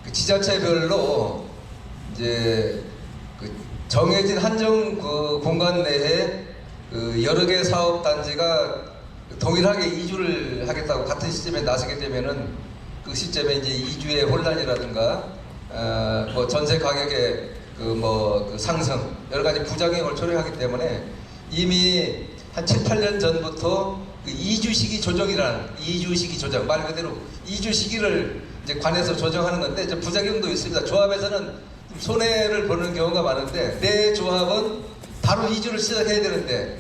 그 지자체별로 이제 그 정해진 한정 그 공간 내에 그 여러 개의 사업 단지가 동일하게 이주를 하겠다고 같은 시점에 나서게 되면은 그 시점에 이제 이주의 혼란이라든가 뭐 전세 가격의 그 상승 여러 가지 부작용을 초래하기 때문에 이미 한 7, 8년 전부터 그 이주 시기 조정이라는 이주 시기 조정 말 그대로 이주 시기를 이제 관에서 조정하는 건데 이제 부작용도 있습니다. 조합에서는 손해를 보는 경우가 많은데 내 조합은 바로 이주를 시작해야 되는데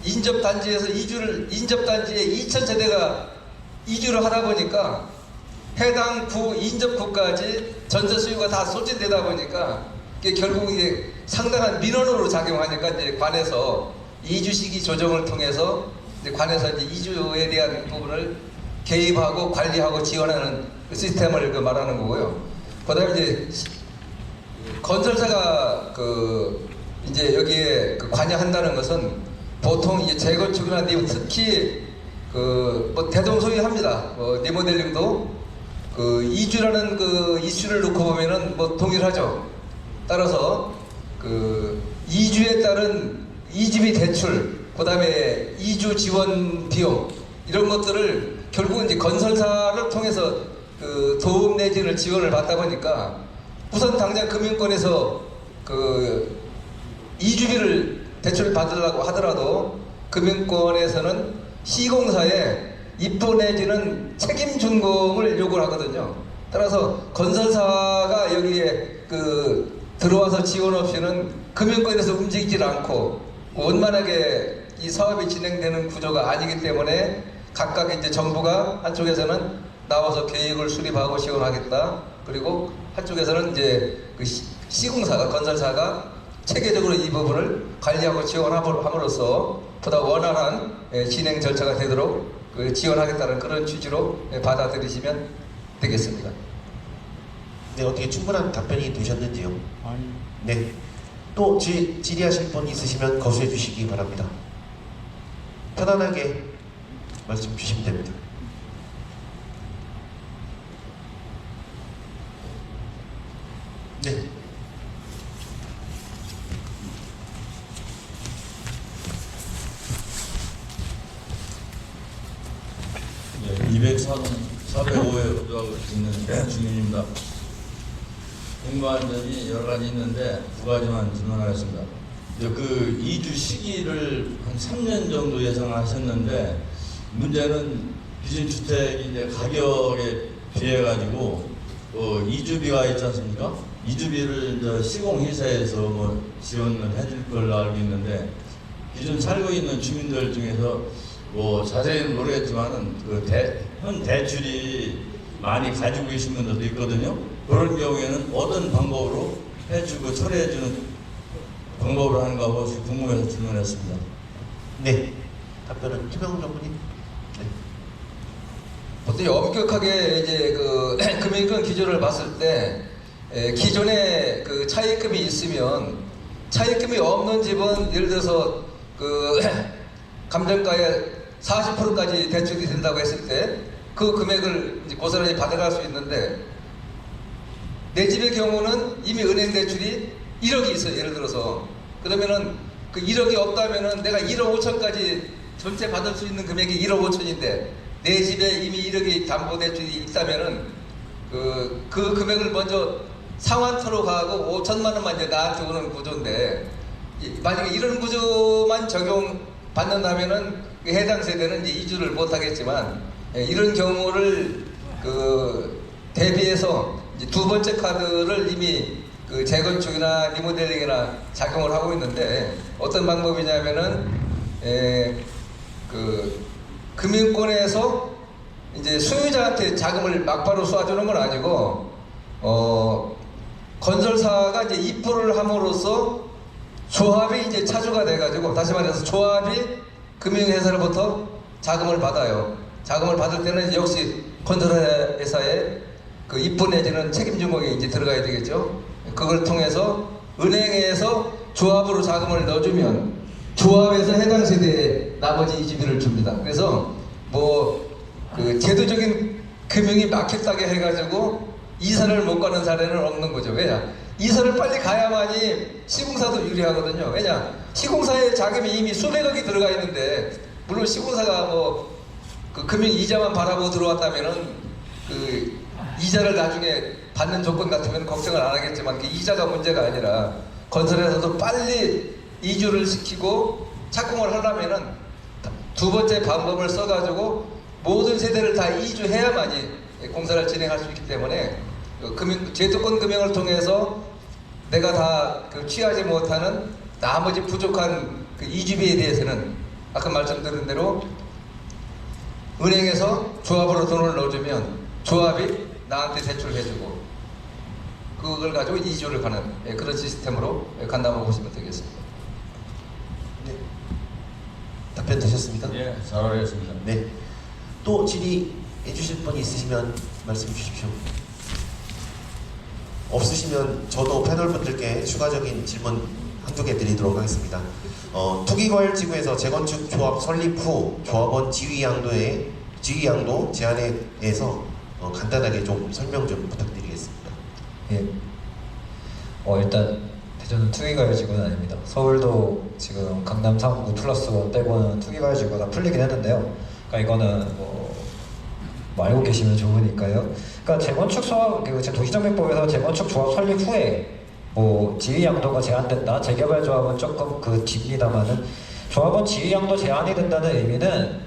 인접단지에서 인접단지에 2,000세대가 이주를 하다 보니까 해당 구 인접구까지 전세 수요가 다 소진되다 보니까 이게 결국 이게 상당한 민원으로 작용하니까 이제 관에서 이주 시기 조정을 통해서 이제 관에서 이제 이주에 대한 부분을 개입하고 관리하고 지원하는 그 시스템을 말하는 거고요. 그다음에 이제 건설사가 이제 여기에 관여한다는 것은 보통 이제 재건축이나 특히 뭐 대동소이합니다. 리모델링도 이주라는 이슈를 놓고 보면은 뭐 동일하죠. 따라서 이주에 따른 이주비 대출, 그다음에 이주 지원 비용 이런 것들을 결국은 이제 건설사를 통해서 도움 내지는 지원을 받다 보니까 우선 당장 금융권에서 이주비를 대출을 받으려고 하더라도 금융권에서는 시공사에 입도 내지는 책임 준공을 요구를 하거든요. 따라서 건설사가 여기에 들어와서 지원 없이는 금융권에서 움직이질 않고 원만하게 이 사업이 진행되는 구조가 아니기 때문에 각각 이제 정부가 한쪽에서는 나와서 계획을 수립하고 지원하겠다. 그리고 한쪽에서는 이제 시공사가 건설사가 체계적으로 이 부분을 관리하고 지원함으로써 보다 원활한 진행 절차가 되도록 지원하겠다는 그런 취지로 받아들이시면 되겠습니다. 네, 어떻게 충분한 답변이 되셨는지요? 네. 또 질의하실 분 있으시면 거수해 주시기 바랍니다. 편안하게 말씀 주시면 됩니다. 네. 네, 405회 있는 주민입니다. 궁금한 점이 여러 가지 있는데 두 가지만 질문하겠습니다. 이주 시기를 한 3년 정도 예상하셨는데 문제는 기준주택이 이제 가격에 비해 가지고 이주비가 있지 않습니까? 이주비를 이제 시공회사에서 뭐 지원을 해줄 걸로 알고 있는데 기존 살고 있는 주민들 중에서 뭐 자세히는 모르겠지만은 현 대출이 많이 가지고 계신 분들도 있거든요. 그런 경우에는 어떤 방법으로 해주고 처리해주는 방법을 하는가 혹시 궁금해서 질문했습니다. 네. 답변은 김영훈 전문의. 네. 보통 엄격하게 이제 금융권 기준을 봤을 때 기존에 차입금이 있으면 차입금이 없는 집은 예를 들어서 감정가의 40%까지 대출이 된다고 했을 때 그 금액을 이제 고스란히 받아갈 수 있는데 내 집의 경우는 이미 은행 대출이 1억이 있어요. 예를 들어서 그러면은 1억이 없다면은 내가 1억 5천까지 전체 받을 수 있는 금액이 1억 5천인데 내 집에 이미 1억이 담보 대출이 있다면은 그 금액을 먼저 상환토로 가고 5천만 원만 이제 나한테 오는 구조인데 만약에 이런 구조만 적용받는다면은 해당 세대는 이제 이주를 못 하겠지만 이런 경우를 대비해서 이제 두 번째 카드를 이미 재건축이나 리모델링이나 작용을 하고 있는데 어떤 방법이냐면은 금융권에서 이제 소유자한테 자금을 막바로 쏴주는 건 아니고 건설사가 이제 입주를 함으로써 조합이 이제 차주가 돼가지고 다시 말해서 조합이 금융회사로부터 자금을 받아요. 자금을 받을 때는 역시 건설회사의 입주 내지는 책임준공이 이제 들어가야 되겠죠. 그걸 통해서 은행에서 조합으로 자금을 넣어주면 조합에서 해당 세대에 나머지 이주비를 줍니다. 그래서 제도적인 금융이 막혔다게 해가지고 이사를 못 가는 사례는 없는 거죠. 왜냐? 이사를 빨리 가야만이 시공사도 유리하거든요. 왜냐? 시공사에 자금이 이미 수백억이 들어가 있는데, 물론 시공사가 뭐 그 금융 이자만 바라보고 들어왔다면은 그 이자를 나중에 받는 조건 같으면 걱정을 안 하겠지만 그 이자가 문제가 아니라 건설에서도 빨리 이주를 시키고 착공을 하려면은 두 번째 방법을 써가지고 모든 세대를 다 이주해야만이 공사를 진행할 수 있기 때문에 제도권 금융을 통해서 내가 다 취하지 못하는 나머지 부족한 그 이주비에 대해서는 아까 말씀드린 대로 은행에서 조합으로 돈을 넣어주면 조합이 나한테 대출해주고 그걸 가지고 이주를 가는 그런 시스템으로 간다고 보시면 되겠습니다. 네. 답변 되셨습니까? 예, 잘 알겠습니다. 네. 또 질의해 주실 분이 있으시면 말씀해 주십시오. 없으시면 저도 패널분들께 추가적인 질문 한두 개 드리도록 하겠습니다. 투기과열지구에서 재건축 조합 설립 후 조합원 지휘양도 제한에 대해서 간단하게 좀 설명 좀 부탁드리겠습니다. 예. 일단 대전은 투기과열지구는 아닙니다. 서울도 지금 강남 3구 플러스 원 빼고는 투기과열지구가 풀리긴 했는데요. 그러니까 이거는 뭐 알고 계시면 좋으니까요. 그러니까 재건축 조합, 도시정비법에서 재건축 조합 설립 후에 뭐 지위 양도가 제한된다. 재개발 조합은 조금 그 뒤입니다만은 조합원 지위 양도 제한이 된다는 의미는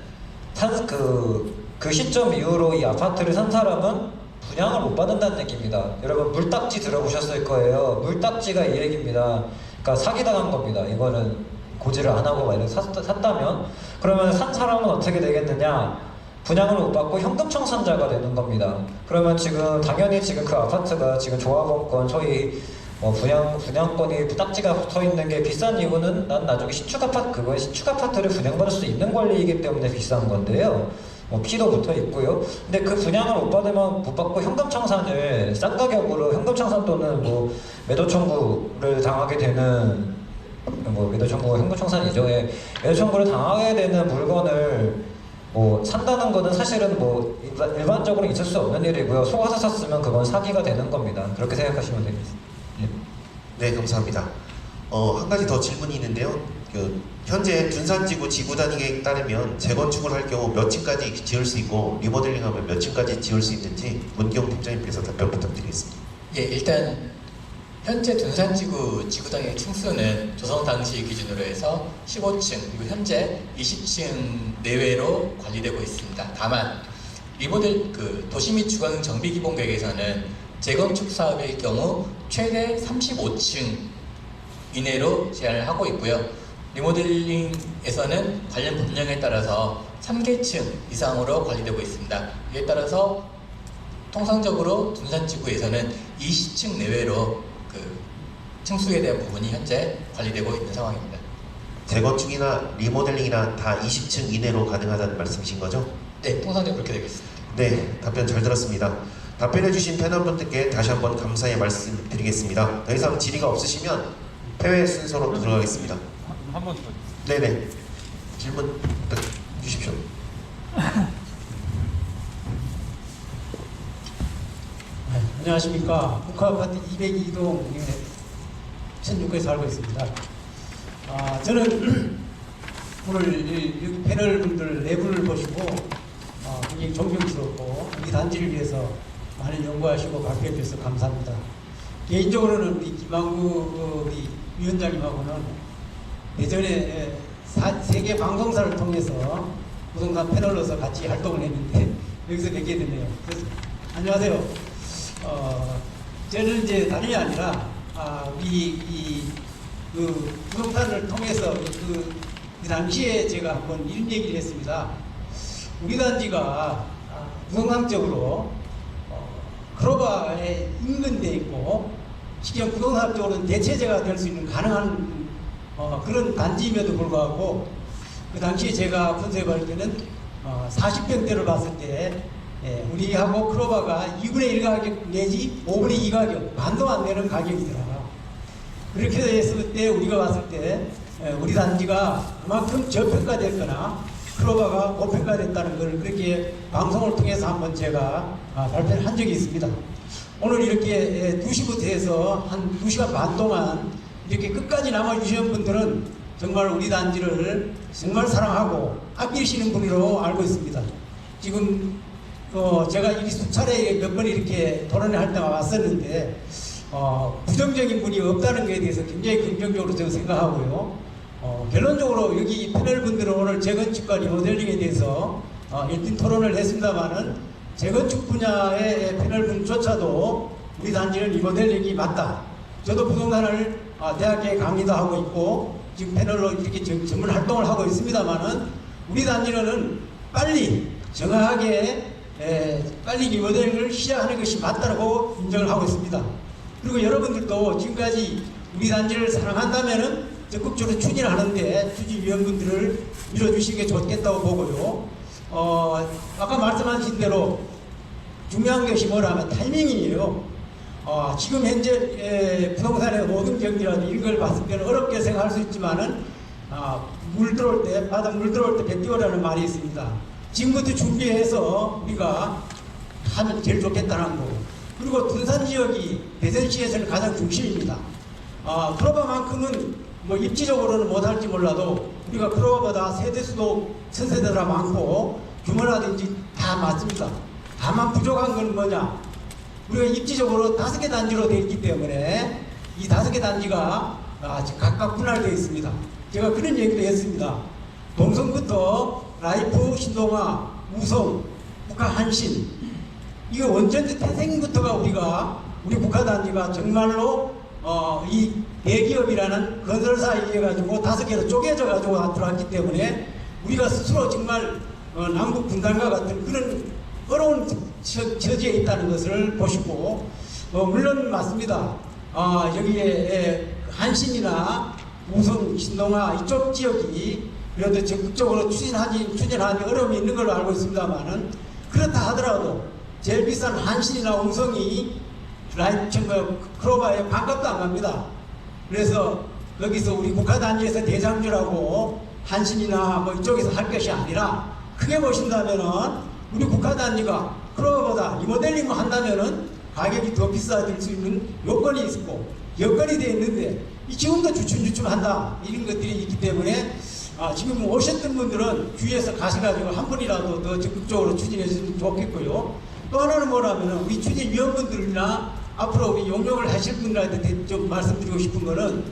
그 시점 이후로 이 아파트를 산 사람은 분양을 못 받는다는 얘기입니다. 여러분 물딱지 들어보셨을 거예요. 물딱지가 이 얘기입니다. 그러니까 사기당한 겁니다. 이거는 고지를 안 하고 만약에 샀다면 그러면 산 사람은 어떻게 되겠느냐? 분양을 못 받고 현금 청산자가 되는 겁니다. 그러면 지금 당연히 지금 그 아파트가 지금 조합원권 소위 분양권이 딱지가 붙어 있는 게 비싼 이유는 난 나중에 신축 아파트를 분양받을 수 있는 권리이기 때문에 비싼 건데요. 피도 붙어 있고요. 근데 그 분양을 못 받고 현금 청산을 싼 가격으로 현금 청산 또는 매도 청구를 당하게 되는 매도 청구가 현금 청산이죠. 매도 청구를 당하게 되는 물건을 산다는 거는 사실은 일반적으로 있을 수 없는 일이고요. 속아서 샀으면 그건 사기가 되는 겁니다. 그렇게 생각하시면 되겠습니다. 예. 네, 감사합니다. 한 가지 더 질문이 있는데요. 현재 둔산지구 지구 단위 계획에 따르면 재건축을 할 경우 몇 층까지 지을 수 있고 리모델링하면 몇 층까지 지을 수 있는지 문경 팀장님께서 답변 부탁드리겠습니다. 예, 일단 현재 둔산지구 지구단위 층수는 조성 당시 기준으로 해서 15층 그리고 현재 20층 내외로 관리되고 있습니다. 다만 도시 및 주거용 정비기본계획에서는 재건축 사업의 경우 최대 35층 이내로 제한을 하고 있고요. 리모델링에서는 관련 법령에 따라서 3계층 이상으로 관리되고 있습니다. 이에 따라서 통상적으로 둔산지구에서는 20층 내외로 층수에 대한 부분이 현재 관리되고 있는 상황입니다. 재건축이나 리모델링이나 다 20층 이내로 가능하다는 말씀이신 거죠? 네, 통상적으로 그렇게 되겠습니다. 네, 답변 잘 들었습니다. 답변해주신 패널분들께 다시 한번 감사의 말씀드리겠습니다. 더 이상 질의가 없으시면 폐회 순서로 들어가겠습니다. 한 번 더. 네네. 질문 주십시오. 안녕하십니까. 국화아파트 202동 16구에 살고 있습니다. 저는 오늘 이 패널 분들 내부를 보시고 굉장히 존경스럽고 우리 단지를 위해서 많은 연구하시고 발표해 주셔서 감사합니다. 개인적으로는 우리 김한구 우리 위원장님하고는 예전에 세계 방송사를 통해서 부동산 패널로서 같이 활동을 했는데 여기서 뵙게 됐네요. 그래서 안녕하세요. 저는 이제 다름이 아니라 우리 그 부동산을 통해서 그 당시에 제가 한번 이런 얘기를 했습니다. 우리 단지가 부동산적으로 크로바에 인근돼 있고 실제 부동산적으로는 대체제가 될 수 있는 가능한 그런 단지임에도 불구하고 그 당시에 제가 분석할 때는 40평대를 봤을 때 우리하고 크로바가 2분의 1 가격 내지 5분의 2 가격 반도 안 되는 가격이더라. 그렇게 됐을 때 우리가 봤을 때 우리 단지가 그만큼 저평가됐거나 크로바가 고평가됐다는 걸 그렇게 방송을 통해서 한번 제가 발표를 한 적이 있습니다. 오늘 이렇게 2시부터 해서 한 2시간 반 동안 이렇게 끝까지 남아주신 분들은 정말 우리 단지를 정말 사랑하고 아끼시는 분으로 알고 있습니다. 지금 제가 이 수차례 몇 번 이렇게 토론회 할 때가 왔었는데 부정적인 분이 없다는 것에 대해서 굉장히 긍정적으로 저는 생각하고요. 결론적으로 여기 패널 분들은 오늘 재건축과 리모델링에 대해서 일단 토론을 했습니다만은 재건축 분야의 패널 분조차도 우리 단지는 리모델링이 맞다. 저도 부동산을 대학교에 강의도 하고 있고 지금 패널로 이렇게 전문 활동을 하고 있습니다만은 우리 단지는 빨리 정확하게 빨리 리모델링을 시작하는 것이 맞다고 인정을 하고 있습니다. 그리고 여러분들도 지금까지 우리 단지를 사랑한다면은 적극적으로 추진하는데 추진위원분들을 밀어주시는 게 좋겠다고 보고요. 아까 말씀하신 대로 중요한 것이 뭐라면 타이밍이에요. 지금 현재 부동산의 모든 경기라든지 이런 걸 봤을 때는 어렵게 생각할 수 있지만은 물 들어올 때, 바다 물 들어올 때 배 띄우라는 말이 있습니다. 지금부터 준비해서 우리가 하면 제일 좋겠다는 거. 그리고 둔산 지역이 대전시에서는 가장 중심입니다. 크로바만큼은 뭐 입지적으로는 못할지 몰라도 우리가 크로바보다 세대수도 천세대가 많고 규모라든지 다 맞습니다. 다만 부족한 건 뭐냐? 우리가 입지적으로 5개 단지로 되어 있기 때문에 이 5개 단지가 각각 분할되어 있습니다. 제가 그런 얘기도 했습니다. 동성부터 라이프, 신동아, 우성, 국가 한신 이거 원전 태생부터가 우리 국가 단지가 정말로 이 대기업이라는 건설사에 의해 가지고 5개로 쪼개져 가지고 들어왔기 때문에 우리가 스스로 정말 남북 분단과 같은 그런 어려운 처지에 있다는 것을 보시고 물론 맞습니다. 여기에 한신이나 우성, 신동아 이쪽 지역이 그래도 적극적으로 추진하기 어려움이 있는 걸로 알고 있습니다만은 그렇다 하더라도 제일 비싼 한신이나 우성이 크로바에 반값도 안 갑니다. 그래서 거기서 우리 국가단지에서 대장주라고 한신이나 뭐 이쪽에서 할 것이 아니라 크게 보신다면은 우리 국가단지가 크로바보다 리모델링을 한다면은 가격이 더 비싸질 수 있는 요건이 있고 여건이 되어 있는데 지금도 주춤주춤한다 이런 것들이 있기 때문에 지금 오셨던 분들은 주위에서 가셔가지고 한 분이라도 더 적극적으로 추진해 주시면 좋겠고요. 또 하나는 뭐라면 우리 추진위원분들이나 앞으로 우리 용역을 하실 분들한테 좀 말씀드리고 싶은 거는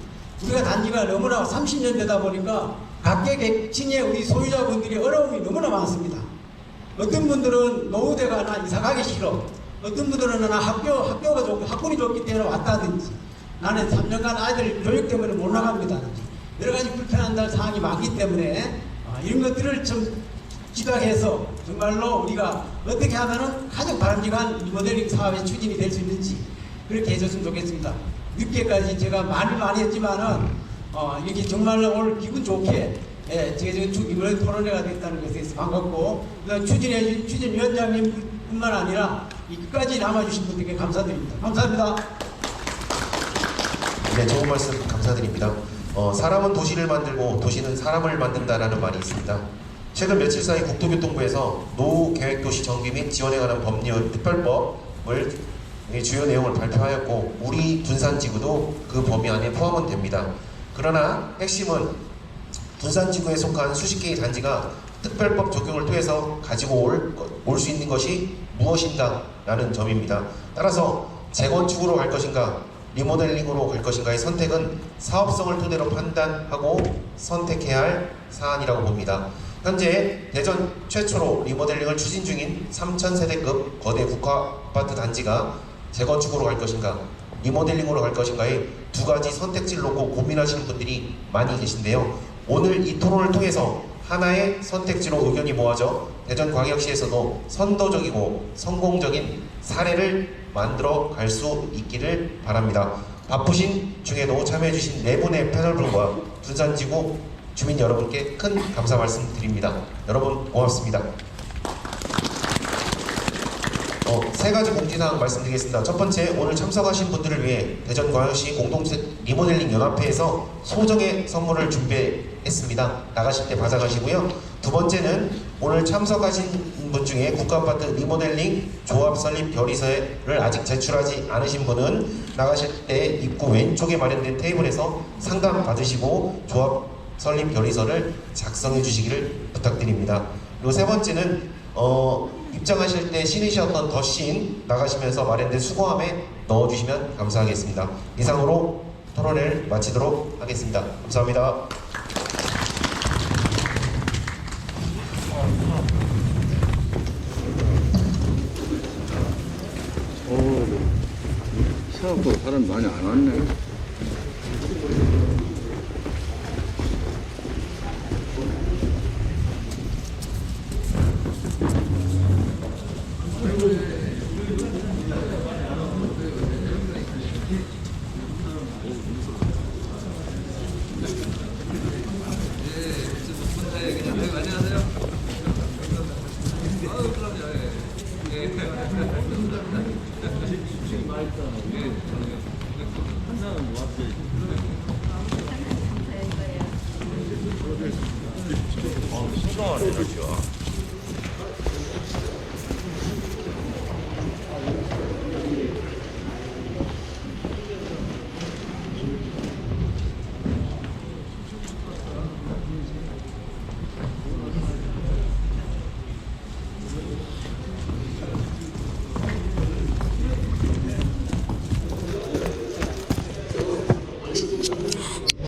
우리가 단지가 너무나 30년 되다 보니까 각계층의 우리 소유자분들이 어려움이 너무나 많습니다. 어떤 분들은 노후대가 나 이사 가기 싫어. 어떤 분들은 나 학교가 좋고 학군이 좋기 때문에 왔다든지 나는 3년간 아이들 교육 때문에 못 나갑니다든지 여러 가지 불편한 사항이 많기 때문에 이런 것들을 좀 지각해서 정말로 우리가 어떻게 하면은 가장 바람직한 리모델링 사업의 추진이 될 수 있는지 그렇게 해줬으면 좋겠습니다. 늦게까지 제가 말을 많이 했지만은 이렇게 정말로 오늘 기분 좋게 재건축 이번 토론회가 됐다는 것에 대해서 반갑고 추진위원장님뿐만 아니라 끝까지 남아주신 분들께 감사드립니다. 감사합니다. 네, 좋은 말씀 감사드립니다. 사람은 도시를 만들고 도시는 사람을 만든다라는 말이 있습니다. 최근 며칠 사이 국토교통부에서 노후계획도시 정비 및 지원에 관한 법률 특별법을 주요 내용을 발표하였고 우리 둔산지구도 그 범위 안에 포함은 됩니다. 그러나 핵심은 둔산지구에 속한 수십 개의 단지가 특별법 적용을 통해서 가지고 올 수 있는 것이 무엇인가 라는 점입니다. 따라서 재건축으로 갈 것인가 리모델링으로 갈 것인가의 선택은 사업성을 토대로 판단하고 선택해야 할 사안이라고 봅니다. 현재 대전 최초로 리모델링을 추진 중인 3000세대급 거대 국가 아파트 단지가 재건축으로 갈 것인가 리모델링으로 갈 것인가의 두 가지 선택지를 놓고 고민하시는 분들이 많이 계신데요. 오늘 이 토론을 통해서 하나의 선택지로 의견이 모아져 대전광역시에서도 선도적이고 성공적인 사례를 만들어 갈 수 있기를 바랍니다. 바쁘신 중에도 참여해주신 네 분의 패널분과 둔산지구 주민 여러분께 큰 감사 말씀드립니다. 여러분 고맙습니다. 세 가지 공지사항 말씀드리겠습니다. 첫 번째, 오늘 참석하신 분들을 위해 대전광역시 공동체 리모델링 연합회에서 소정의 선물을 준비했습니다. 나가실 때 받아가시고요. 두 번째는 오늘 참석하신 분 중에 국가아파트 리모델링 조합 설립 결의서를 아직 제출하지 않으신 분은 나가실 때 입구 왼쪽에 마련된 테이블에서 상담 받으시고 조합 설립 결의서를 작성해 주시기를 부탁드립니다. 그리고 세 번째는 입장하실 때 신으셨던 덧신 나가시면서 마련된 수거함에 넣어주시면 감사하겠습니다. 이상으로 토론을 마치도록 하겠습니다. 감사합니다. 생각보다 사람 많이 안 왔네. 소감을 해주죠.